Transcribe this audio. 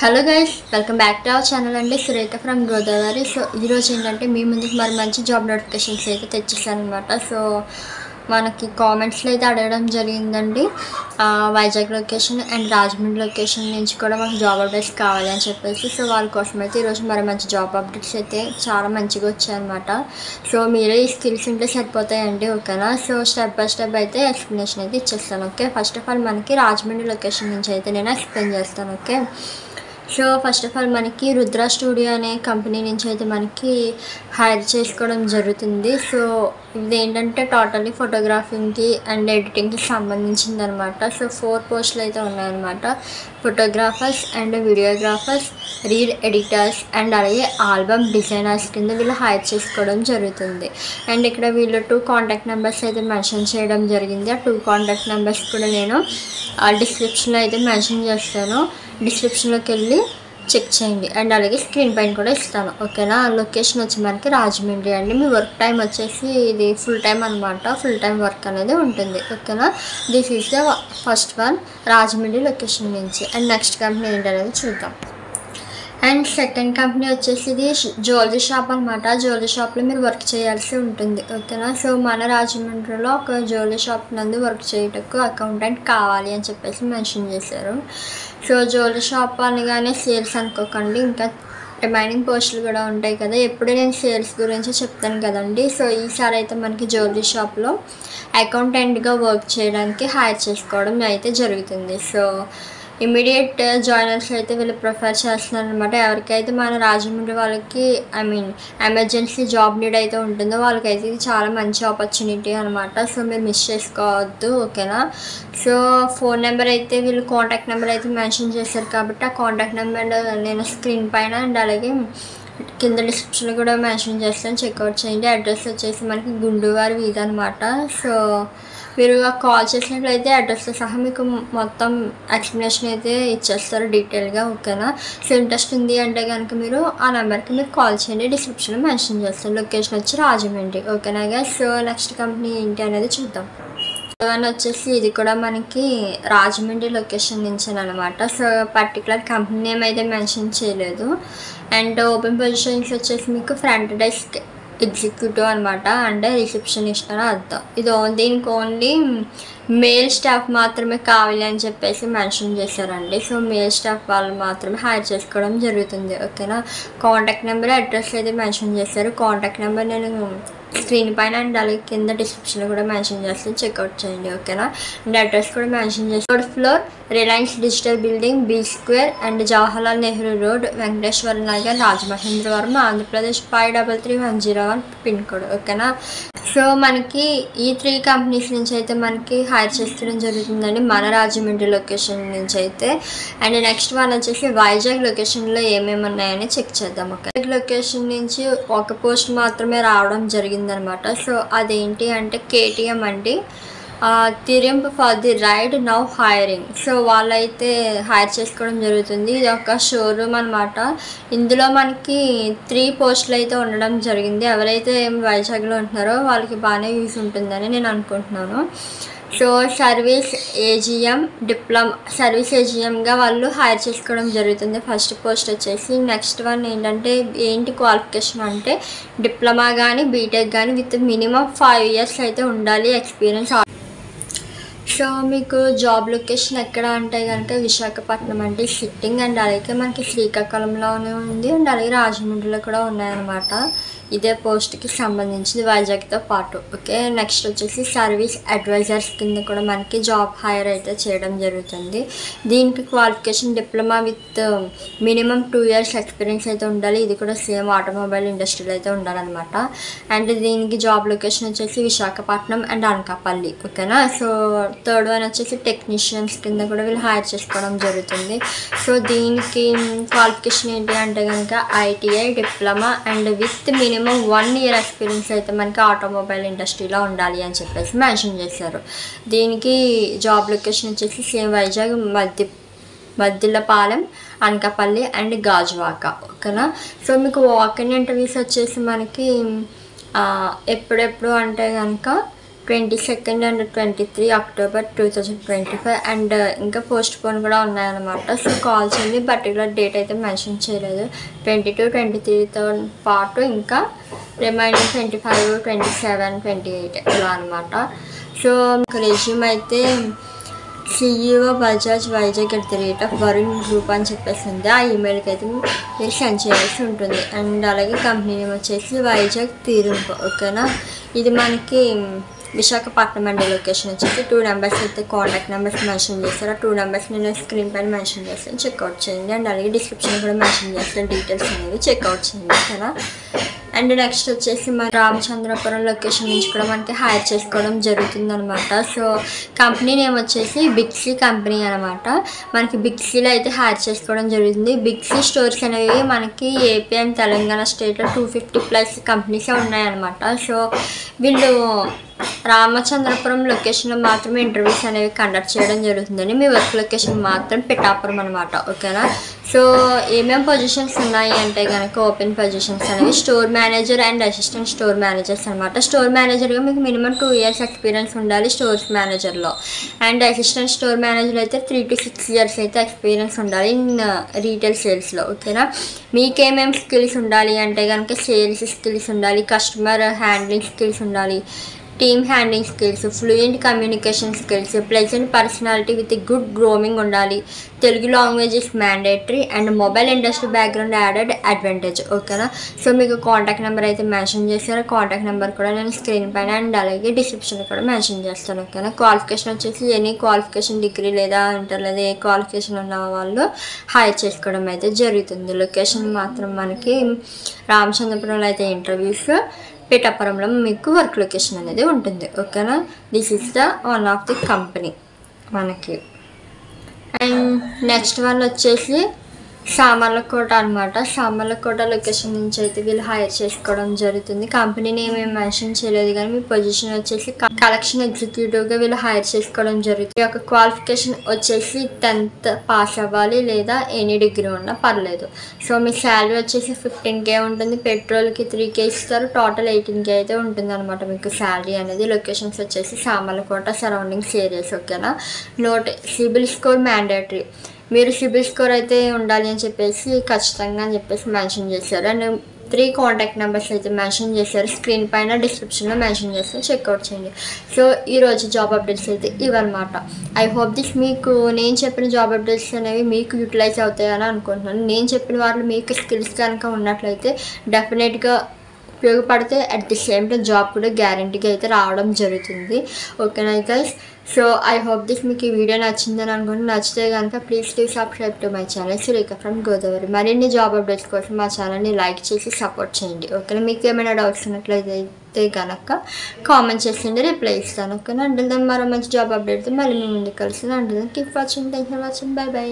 Hello guys, welcome back to our channel అండి. Surekha from Godavari. So ఈరోజు ఏంటంటే మీ ముందుకు మరి మంచి జాబ్ నోటిఫికేషన్స్ అయితే తెచ్చేసాను అనమాట. సో మనకి కామెంట్స్లో అయితే అడగడం జరిగిందండి, Vizag location and Rajahmundry location నుంచి కూడా మాకు జాబ్ అప్డేట్స్ కావాలి అని చెప్పేసి. సో వాళ్ళ కోసం అయితే ఈరోజు మరి మంచి జాబ్ అప్డేట్స్ అయితే చాలా మంచిగా వచ్చాయన్నమాట. సో మీరే ఈ స్కిల్స్ ఉంటే సరిపోతాయండి, ఓకేనా. సో స్టెప్ బై స్టెప్ అయితే ఎక్స్ప్లెనేషన్ అయితే ఇచ్చేస్తాను, ఓకే. ఫస్ట్ ఆఫ్ ఆల్ మనకి రాజమండ్రి లొకేషన్ నుంచి అయితే నేను ఎక్స్ప్లెయిన్ చేస్తాను, okay. So first of all మనకి రుద్ర స్టూడియో అనే కంపెనీ నుంచి అయితే మనకి హైర్ చేసుకోవడం జరుగుతుంది. సో ఇది ఏంటంటే టోటల్లీ ఫోటోగ్రాఫింగ్కి అండ్ ఎడిటింగ్కి సంబంధించింది అనమాట. సో 4 పోస్టులు అయితే ఉన్నాయన్నమాట. Photographers and videographers, reel editors and అలాగే ఆల్బమ్ డిజైనర్స్ కింద వీళ్ళు హైర్ చేసుకోవడం జరుగుతుంది. అండ్ ఇక్కడ వీళ్ళు 2 కాంటాక్ట్ నెంబర్స్ అయితే మెన్షన్ చేయడం జరిగింది. ఆ 2 కాంటాక్ట్ నెంబర్స్ కూడా నేను డిస్క్రిప్షన్లో అయితే మెన్షన్ చేస్తాను. డిస్క్రిప్షన్లోకి వెళ్ళి చెక్ చేయండి. అండ్ అలాగే స్క్రీన్ పైన కూడా ఇస్తాను, ఓకేనా. లొకేషన్ వచ్చి మనకి రాజమండ్రి అండి. మీ వర్క్ టైం వచ్చేసి ఇది ఫుల్ టైం అనమాట. ఫుల్ టైం వర్క్ అనేది ఉంటుంది, ఓకేనా. This is the first one Rajahmundry location నుంచి. అండ్ నెక్స్ట్ కంపెనీ ఏంటనేది చూద్దాం. అండ్ సెకండ్ కంపెనీ వచ్చేసి ఇది జ్యువెలరీ షాప్ అనమాట. జ్యువెలరీ షాప్లో మీరు వర్క్ చేయాల్సి ఉంటుంది, ఓకేనా. సో మన రాజమండ్రిలో ఒక జ్యువెలరీ షాప్ నందు వర్క్ చేయటకు అకౌంటెంట్ కావాలి అని చెప్పేసి మెన్షన్ చేశారు. సో జ్యువెలరీ షాప్ అనగానే సేల్స్ అనుకోకండి, ఇంకా రిమైనింగ్ పోస్టులు కూడా ఉంటాయి కదా. ఎప్పుడూ నేను సేల్స్ గురించి చెప్తాను కదండి. సో ఈసారి అయితే మనకి జ్యువెలరీ షాప్లో అకౌంటెంట్గా వర్క్ చేయడానికి హైర్ చేసుకోవడం అయితే జరుగుతుంది. సో ఇమీడియట్ జాయినర్స్ అయితే వీళ్ళు ప్రిఫర్ చేస్తున్నారు అనమాట. ఎవరికైతే మన రాజమండ్రి వాళ్ళకి ఎమర్జెన్సీ జాబ్ నీడ్ అయితే ఉంటుందో వాళ్ళకైతే ఇది చాలా మంచి ఆపర్చునిటీ అనమాట. సో మీరు మిస్ చేసుకోవద్దు, ఓకేనా. సో ఫోన్ నెంబర్ అయితే వీళ్ళు కాంటాక్ట్ నెంబర్ అయితే మెన్షన్ చేశారు కాబట్టి ఆ కాంటాక్ట్ నెంబర్ నేను స్క్రీన్ పైన అండ్ అలాగే కింద డిస్క్రిప్షన్లో కూడా మెన్షన్ చేస్తాను, చెక్అవుట్ చేయండి. అడ్రస్ వచ్చేసి మనకి గుండువారి వీధి అనమాట. సో మీరు కాల్ చేసినట్లయితే అడ్రస్తో సహా మీకు మొత్తం ఎక్స్ప్లెనేషన్ అయితే ఇచ్చేస్తారు డీటెయిల్గా, ఓకేనా. సో ఇంట్రెస్ట్ ఉంది అంటే కనుక మీరు ఆ నెంబర్కి మీరు కాల్ చేయండి, డిస్క్రిప్షన్లో మెన్షన్ చేస్తాను. లొకేషన్ వచ్చి రాజమండ్రి, ఓకేనా గైస్. సో నెక్స్ట్ కంపెనీ ఏంటి అనేది చూద్దాం. అని వచ్చేసి ఇది కూడా మనకి రాజమండ్రి లొకేషన్ నుంచి అనమాట. సో పర్టికులర్ కంపెనీ నేమ్ అయితే మెన్షన్ చేయలేదు. అండ్ ఓపెన్ పొజిషన్స్ వచ్చేసి మీకు ఫ్రంట్ డెస్క్ ఎగ్జిక్యూటివ్ అనమాట, అంటే రిసెప్షనిస్ట్ అని అర్థం. దీనికి ఓన్లీ మేల్ స్టాఫ్ మాత్రమే కావాలి అని చెప్పేసి మెన్షన్ చేశారండి. సో మేల్ స్టాఫ్ వాళ్ళు మాత్రమే హైర్ చేసుకోవడం జరుగుతుంది, ఓకేనా. కాంటాక్ట్ నెంబర్ అడ్రస్ అయితే మెన్షన్ చేశారు. కాంటాక్ట్ నెంబర్ నేను స్క్రీన్ పైన అండ్ అలాగే కింద డిస్క్రిప్షన్లో కూడా మెన్షన్ చేస్తే చెక్అవుట్ చేయండి, ఓకేనా. అండ్ అడ్రస్ కూడా మెన్షన్ చేసి 3rd floor Reliance digital building, B square and Jawaharlal Nehru road, Venkateswara Nagar, Rajamahendravaram, Andhra Pradesh 533101 pin code, ఓకేనా. సో మనకి ఈ 3 కంపెనీస్ నుంచి అయితే మనకి హైర్ చేసుకోవడం జరుగుతుందండి మన రాజమండ్రి లొకేషన్ నుంచి అయితే. అండ్ నెక్స్ట్ వన్ వచ్చేసి వైజాగ్ లొకేషన్లో ఏమేమి ఉన్నాయని చెక్ చేద్దాం. వైజాగ్ లొకేషన్ నుంచి ఒక పోస్ట్ మాత్రమే రావడం జరిగిందనమాట. సో అదేంటి అంటే KTM అండి, తిరింప్ for the ride now hiring. So వాళ్ళైతే హైర్ చేసుకోవడం జరుగుతుంది. ఇది ఒక షోరూమ్ అనమాట. ఇందులో మనకి 3 పోస్టులు అయితే ఉండడం జరిగింది. ఎవరైతే వైజాగ్లో ఉంటున్నారో వాళ్ళకి బాగానే యూజ్ ఉంటుందని నేను అనుకుంటున్నాను. సో సర్వీస్ ఏజిఎంగా వాళ్ళు హైర్ చేసుకోవడం జరుగుతుంది. ఫస్ట్ పోస్ట్ వచ్చేసి. నెక్స్ట్ వన్ ఏంటి క్వాలిఫికేషన్ అంటే డిప్లొమా కానీ బీటెక్ కానీ విత్ మినిమం 5 ఇయర్స్ అయితే ఉండాలి ఎక్స్పీరియన్స్. సో మీకు జాబ్ లొకేషన్ ఎక్కడ అంటే కనుక విశాఖపట్నం అంటే సిట్టింగ్, అండ్ అలాగే మనకి శ్రీకాకుళంలోనే ఉంది అండ్ అలాగే రాజమండ్రిలో కూడా ఉన్నాయన్నమాట. ఇదే పోస్ట్కి సంబంధించింది వైజాగ్తో పాటు, ఓకే. నెక్స్ట్ వచ్చేసి సర్వీస్ అడ్వైజర్స్ కింద కూడా మనకి జాబ్ హైర్ అయితే చేయడం జరుగుతుంది. దీనికి qualification diploma with minimum 2 years experience అయితే ఉండాలి. ఇది కూడా సేమ్ ఆటోమొబైల్ ఇండస్ట్రీలో అయితే ఉండాలన్నమాట. అండ్ దీనికి జాబ్ లొకేషన్ వచ్చేసి విశాఖపట్నం అండ్ అనకాపల్లి, ఓకేనా. సో 3rd వన్ వచ్చేసి టెక్నీషియన్స్ కింద కూడా వీళ్ళు హైర్ చేసుకోవడం జరుగుతుంది. సో దీనికి క్వాలిఫికేషన్ ఏంటి అంటే కనుక ITI diploma and with minimum 1 year experience అయితే మనకి ఆటోమొబైల్ ఇండస్ట్రీలో ఉండాలి అని చెప్పేసి మెన్షన్ చేశారు. దీనికి జాబ్ లొకేషన్ వచ్చేసి సేమ్ వైజాగ్, మద్దిలపాలెం, అనకాపల్లి అండ్ గాజువాక, ఓకేనా. సో మీకు వాక్ ఇన్ ఇంటర్వ్యూస్ వచ్చేసి మనకి ఎప్పుడెప్పుడు అంటే కనుక 22 and 23 October 2025 అండ్ ఇంకా పోస్ట్ పోన్ కూడా ఉన్నాయన్నమాట. సో కాల్ చేయండి, పర్టికులర్ డేట్ అయితే మెన్షన్ చేయలేదు. 22, 23తో పాటు ఇంకా రిమైనింగ్ 25, 27, 28 ఇలా అనమాట. సో రెజ్యూమ్ అయితే CEO బజాజ్ వైజాగ్ @ వరుణ్ గ్రూప్ అని చెప్పేసి ఉంది. ఆ ఈమెయిల్కి అయితే మీరు సెండ్ చేయాల్సి ఉంటుంది. అండ్ అలాగే కంపెనీ నేమ్ వచ్చేసి వైజాగ్ తీరుంపు. ఓకేనా, ఇది మనకి విశాఖపట్నం అండి. లొకేషన్ వచ్చేసి 2 నెంబర్స్ అయితే కాంటాక్ట్ నెంబర్స్ మెన్షన్ చేస్తారు. ఆ 2 నెంబర్స్ నేను స్క్రీన్ పైన మెన్షన్ చేస్తాను, చెక్అవుట్ చేయండి. అండ్ అలాగే డిస్క్రిప్షన్ కూడా మెన్షన్ చేస్తాను, డీటెయిల్స్ అనేవి చెక్అవుట్ చేయండి. ఓకేనా. అండ్ నెక్స్ట్ వచ్చేసి మన రామచంద్రపురం లొకేషన్ నుంచి కూడా మనకి హైర్ చేసుకోవడం జరుగుతుంది అనమాట. సో కంపెనీ నేమ్ వచ్చేసి బిగ్సీ కంపెనీ అనమాట. మనకి బిగ్సీలో అయితే హైర్ చేసుకోవడం జరుగుతుంది. బిగ్సీ స్టోర్స్ అనేవి మనకి ఏపీ అండ్ తెలంగాణ స్టేట్లో 250+ కంపెనీసే ఉన్నాయన్నమాట. సో వీళ్ళు రామచంద్రపురం లొకేషన్లో మాత్రమే ఇంటర్వ్యూస్ అనేవి కండక్ట్ చేయడం జరుగుతుందండి. మీ వర్క్ లొకేషన్ మాత్రం పిఠాపురం అనమాట. ఓకేనా. సో ఏమేమి పొజిషన్స్ ఉన్నాయి అంటే కనుక ఓపెన్ పొజిషన్స్ అనేవి store manager and assistant store managers అనమాట. స్టోర్ మేనేజర్గా మీకు మినిమం 2 years ఎక్స్పీరియన్స్ ఉండాలి స్టోర్స్ మేనేజర్లో. అండ్ అసిస్టెంట్ స్టోర్ మేనేజర్ అయితే 3 to 6 years అయితే ఎక్స్పీరియన్స్ ఉండాలి ఇన్ రీటైల్ సేల్స్లో. ఓకేనా. మీకేమేమి స్కిల్స్ ఉండాలి అంటే కనుక సేల్స్ స్కిల్స్ ఉండాలి, కస్టమర్ హ్యాండ్లింగ్ స్కిల్స్ ఉండాలి, team handling skills, fluent communication skills, pleasant personality with good grooming ఉండాలి, Telugu language is mandatory, and mobile industry background added advantage. ఓకేనా. సో మీకు కాంటాక్ట్ నెంబర్ అయితే మెన్షన్ చేశారు. కాంటాక్ట్ నెంబర్ కూడా నేను screen పైన అండ్ అలాగే డిస్క్రిప్షన్ కూడా మెన్షన్ చేస్తాను. ఓకేనా. క్వాలిఫికేషన్ వచ్చేసి ఎనీ క్వాలిఫికేషన్, డిగ్రీ లేదా ఇంటర్ లేదా ఏ క్వాలిఫికేషన్ ఉన్న వాళ్ళు హైర్ చేసుకోవడం అయితే జరుగుతుంది. లొకేషన్ మాత్రం మనకి రామచంద్రపురంలో అయితే ఇంటర్వ్యూస్, పిఠాపురంలో మీకు వర్క్ లొకేషన్ అనేది ఉంటుంది. ఓకేనా. This is the one of the company మనకి. అండ్ నెక్స్ట్ వన్ వచ్చేసి సామర్లకోట అనమాట. సామర్లకోట లొకేషన్ నుంచి అయితే వీళ్ళు హైర్ చేసుకోవడం జరుగుతుంది. కంపెనీని ఏమేమి మెన్షన్ చేయలేదు కానీ మీ పొజిషన్ వచ్చేసి కలెక్షన్ ఎగ్జిక్యూటివ్గా వీళ్ళు హైర్ చేసుకోవడం జరుగుతుంది. ఒక క్వాలిఫికేషన్ వచ్చేసి 10th పాస్ అవ్వాలి లేదా ఎనీ డిగ్రీ ఉన్నా పర్లేదు. సో మీ శాలరీ వచ్చేసి 15K ఉంటుంది. పెట్రోల్కి 3K ఇస్తారు. టోటల్ 18K అయితే ఉంటుంది అనమాట మీకు శాలరీ అనేది. లొకేషన్స్ వచ్చేసి సామర్లకోట సరౌండింగ్స్ ఏరియాస్. ఓకేనా. Note CIBIL score mandatory. మీరు సిబిల్ స్కోర్ అయితే ఉండాలి అని చెప్పేసి ఖచ్చితంగా అని చెప్పేసి మెన్షన్ చేశారు. అండ్ 3 కాంటాక్ట్ నెంబర్స్ అయితే మెన్షన్ చేశారు. స్క్రీన్ పైన డిస్క్రిప్షన్లో మెన్షన్ చేస్తే చెక్అవుట్ చేయండి. సో ఈరోజు జాబ్ అప్డేట్స్ అయితే ఇవన్నమాట. ఐ హోప్ దిస్ మీకు నేను చెప్పిన జాబ్ అప్డేట్స్ అనేవి మీకు యూటిలైజ్ అవుతాయని అనుకుంటున్నాను. నేను చెప్పిన వాళ్ళు మీకు స్కిల్స్ కనుక ఉన్నట్లయితే డెఫినెట్గా ఉపయోగపడితే at the same time job కూడా గ్యారంటీగా అయితే రావడం జరుగుతుంది. ఓకేనా guys. So I hope this మీకు ఈ వీడియో నచ్చిందని అనుకుంటున్నాను. నచ్చితే కనుక please subscribe to my channel Surekha from Godavari. మరిన్ని జాబ్ అప్డేట్స్ కోసం మా ఛానల్ని లైక్ చేసి సపోర్ట్ చేయండి. ఓకేనా. మీకు ఏమైనా డౌట్స్ ఉన్నట్లయితే కనుక కామెంట్ చేసిండి, రిప్లై ఇస్తాను. ఓకేనా. అంటే మరో మంచి జాబ్ అప్డేట్తో మళ్ళీ మీ ముందుకు కలిసి అంటే keep watching. Thanks for watching. By by.